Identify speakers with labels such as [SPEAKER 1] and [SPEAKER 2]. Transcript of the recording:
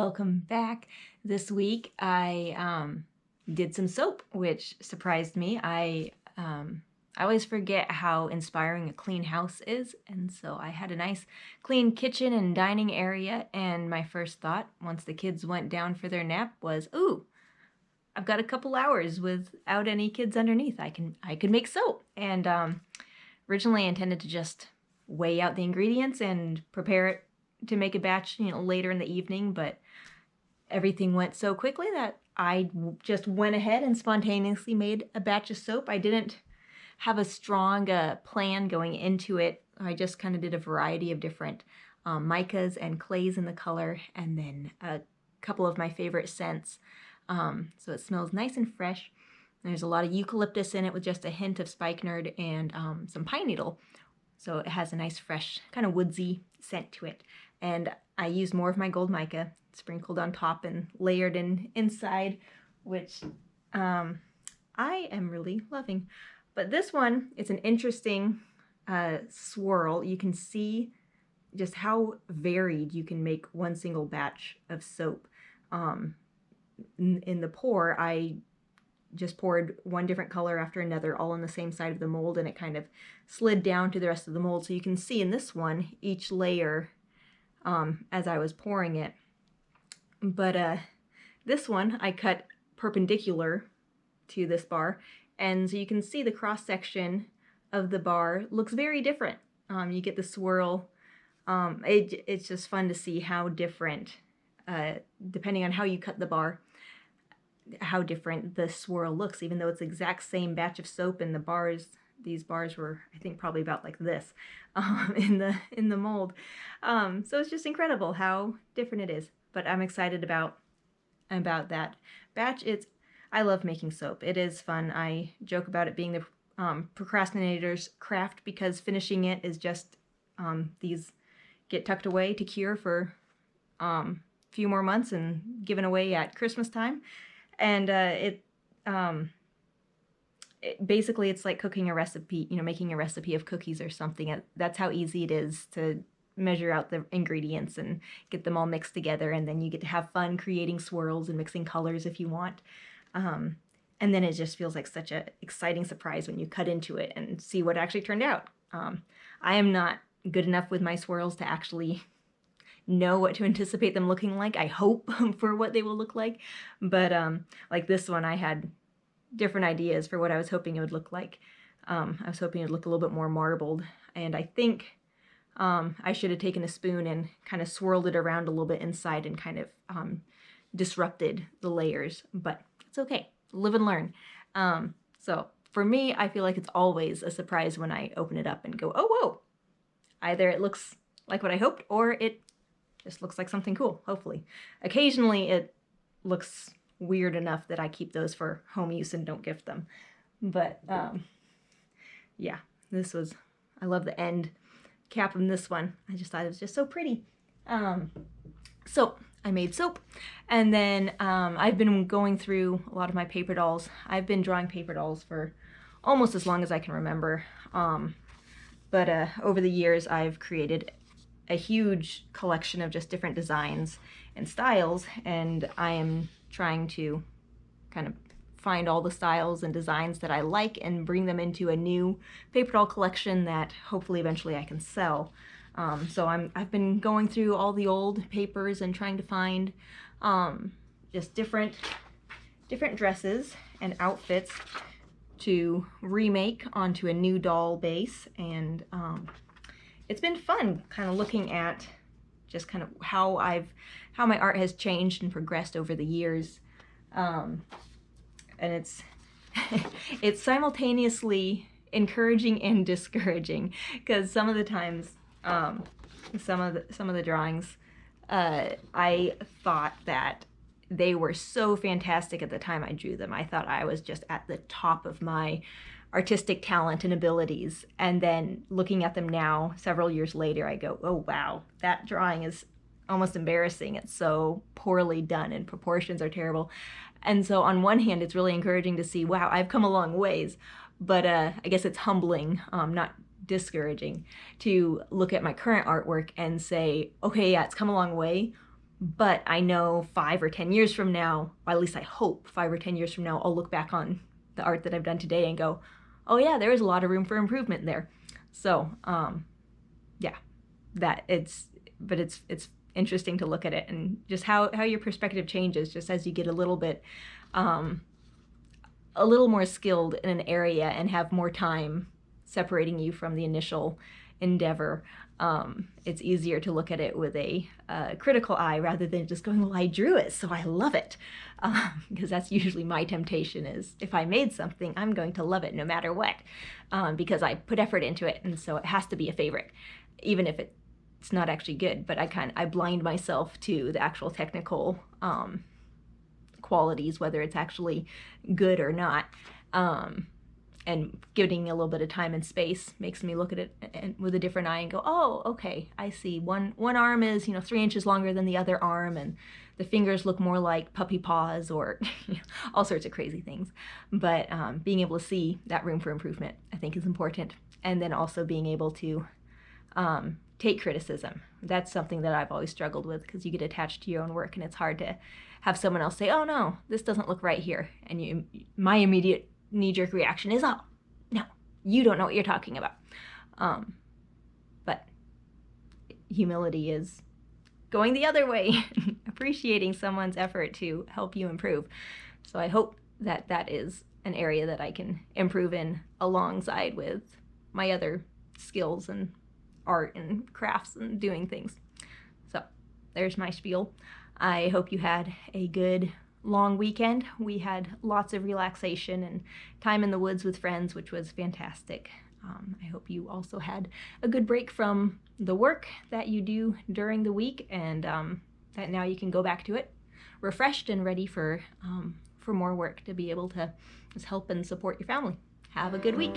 [SPEAKER 1] Welcome back. This week I did some soap, which surprised me. I always forget how inspiring a clean house is, and so I had a nice clean kitchen and dining area, and my first thought once the kids went down for their nap was, "Ooh, I've got a couple hours without any kids underneath. I could make soap." And originally I intended to just weigh out the ingredients and prepare it to make a batch, later in the evening, but everything went so quickly that I just went ahead and spontaneously made a batch of soap. I didn't have a strong plan going into it. I just kind of did a variety of different micas and clays in the color, and then a couple of my favorite scents. So it smells nice and fresh. There's a lot of eucalyptus in it with just a hint of spikenard and some pine needle. So it has a nice fresh kind of woodsy scent to it. And I used more of my gold mica sprinkled on top and layered inside, which I am really loving. But this one, it's an interesting swirl. You can see just how varied you can make one single batch of soap. In the pour, I just poured one different color after another all on the same side of the mold, and it kind of slid down to the rest of the mold. So you can see in this one, each layer as I was pouring it. But this one I cut perpendicular to this bar, and so you can see the cross section of the bar looks very different. You get the swirl. It's just fun to see how different, depending on how you cut the bar, how different the swirl looks, even though it's the exact same batch of soap, and these bars were, I think, probably about like this in the mold. So it's just incredible how different it is. But I'm excited about that batch. I love making soap. It is fun. I joke about it being the procrastinator's craft, because finishing it is just these get tucked away to cure for a few more months and given away at Christmas time. And basically it's like cooking a recipe, making a recipe of cookies or something. That's how easy it is to measure out the ingredients and get them all mixed together, and then you get to have fun creating swirls and mixing colors if you want. And then it just feels like such an exciting surprise when you cut into it and see what actually turned out. I am not good enough with my swirls to actually know what to anticipate them looking like. I hope for what they will look like, but like this one, I had different ideas for what I was hoping it would look like. I was hoping it would look a little bit more marbled, and I think I should have taken a spoon and kind of swirled it around a little bit inside and kind of disrupted the layers, but it's okay. Live and learn. So for me, I feel like it's always a surprise when I open it up and go, oh, whoa. Either it looks like what I hoped, or it just looks like something cool, hopefully. Occasionally it looks weird enough that I keep those for home use and don't gift them. But yeah, I love the end cap on this one. I just thought it was just so pretty. So I made soap, and then I've been going through a lot of my paper dolls. I've been drawing paper dolls for almost as long as I can remember. But over the years, I've created a huge collection of just different designs and styles, and I am trying to kind of find all the styles and designs that I like and bring them into a new paper doll collection that hopefully eventually I can sell. So I've been going through all the old papers and trying to find just different dresses and outfits to remake onto a new doll base, and it's been fun kind of looking at just kind of how my art has changed and progressed over the years. And it's it's simultaneously encouraging and discouraging, because some of the times some of the drawings I thought that they were so fantastic at the time I drew them. I thought I was just at the top of my artistic talent and abilities, and then looking at them now several years later, I go, oh wow, that drawing is almost embarrassing. It's so poorly done and proportions are terrible. And so on one hand, it's really encouraging to see, wow, I've come a long ways, but I guess it's humbling, not discouraging, to look at my current artwork and say, okay, yeah, it's come a long way, But I know 5 or 10 years from now, or at least I hope 5 or 10 years from now, I'll look back on the art that I've done today and go, oh yeah, there is a lot of room for improvement there. So yeah, but it's interesting to look at it and just how your perspective changes just as you get a little more skilled in an area and have more time separating you from the initial endeavor. It's easier to look at it with a critical eye rather than just going, well, I drew it, so I love it. Because that's usually my temptation is if I made something, I'm going to love it no matter what, because I put effort into it, and so it has to be a favorite, even if it's not actually good. But I blind myself to the actual technical qualities, whether it's actually good or not. And giving a little bit of time and space makes me look at it with a different eye and go, oh, okay, I see. One arm is 3 inches longer than the other arm, and the fingers look more like puppy paws, or all sorts of crazy things. But being able to see that room for improvement, I think, is important. And then also being able to take criticism. That's something that I've always struggled with, because you get attached to your own work, and it's hard to have someone else say, oh no, this doesn't look right here. And my immediate knee-jerk reaction is, oh, no, you don't know what you're talking about. But humility is going the other way, appreciating someone's effort to help you improve. So I hope that that is an area that I can improve in alongside with my other skills and art and crafts and doing things. So there's my spiel. I hope you had a good long weekend. We had lots of relaxation and time in the woods with friends, which was fantastic. I hope you also had a good break from the work that you do during the week, and that now you can go back to it refreshed and ready for more work to be able to just help and support your family. Have a good week.